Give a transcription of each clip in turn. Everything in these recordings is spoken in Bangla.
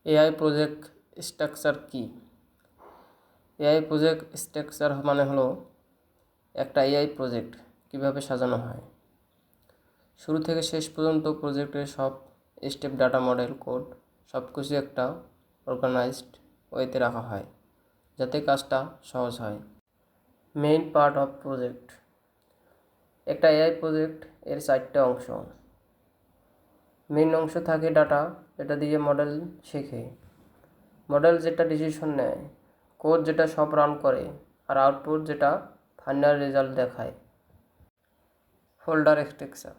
এআই প্রজেক্ট স্ট্রাকচার কি? এআই প্রজেক্ট স্ট্রাকচার মানে হলো একটা এআই প্রজেক্ট কিভাবে সাজানো হয়। শুরু থেকে শেষ পর্যন্ত প্রজেক্টের সব স্টেপ, ডাটা, মডেল, কোড সব কিছু একটা অর্গানাইজড ওয়েতে রাখা হয় যাতে কাজটা সহজ হয়। Main part of project. একটা এআই প্রজেক্ট এর 4টে অংশ। মেইন অংশ থাকে ডাটা, যেটা দিয়ে মডেল শেখে, মডেল যেটা ডিসিশন নেয়, কোড যেটা সব রান করে, আর আউটপুট যেটা ফাইনাল রেজাল্ট দেখায়। Folder structure.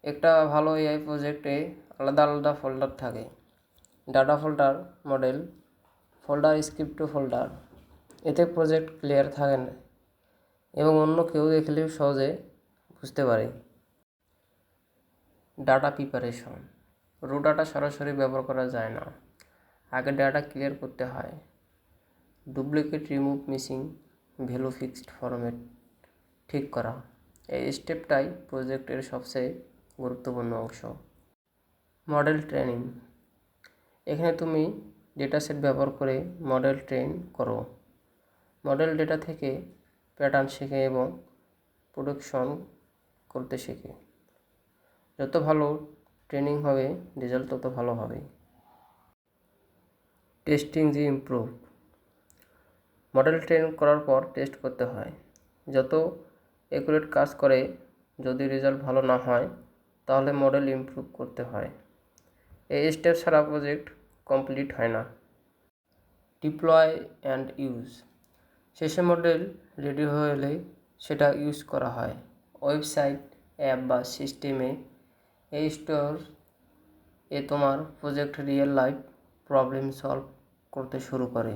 একটা ভালো এআই প্রজেক্টে আলাদা আলাদা ফোল্ডার থাকে। Data folder, model folder, script folder. এতে প্রজেক্ট ক্লিয়ার থাকে না এবং অন্য কেউ দেখলেও সহজে বুঝতে পারে। Data preparation. রো ডাটা সরাসরি ব্যবহার করা যায় না, আগে ডাটা ক্লিয়ার করতে হয়। Duplicate remove, missing value, fixed format ঠিক করা। এই স্টেপটাই প্রজেক্টের সবচেয়ে গুরুত্বপূর্ণ অংশ। Model training. এখানে তুমি ডেটাসেট ব্যবহার করে মডেল ট্রেন করো। মডেল ডেটা থেকে প্যাটার্ন শেখে এবং প্রোডাকশন করতে শেখে। যত ভালো ট্রেনিং হবে, রেজাল্ট তত ভালো হবে। টেস্টিং যে ইমপ্রুভ। মডেল ট্রেন করার পর টেস্ট করতে হয়। যত অ্যাকুরেট কাজ করে, যদি রেজাল্ট ভালো না হয় তাহলে মডেল ইমপ্রুভ করতে হয়। এই স্টেপ ছাড়া প্রজেক্ট কমপ্লিট হয় না। Deploy and use. শেষে মডেল রেডি হলে সেটা ইউজ করা হয় ওয়েবসাইট, অ্যাপ বা সিস্টেমে। এই স্টোর তোমার project real life problem solve করতে শুরু করে।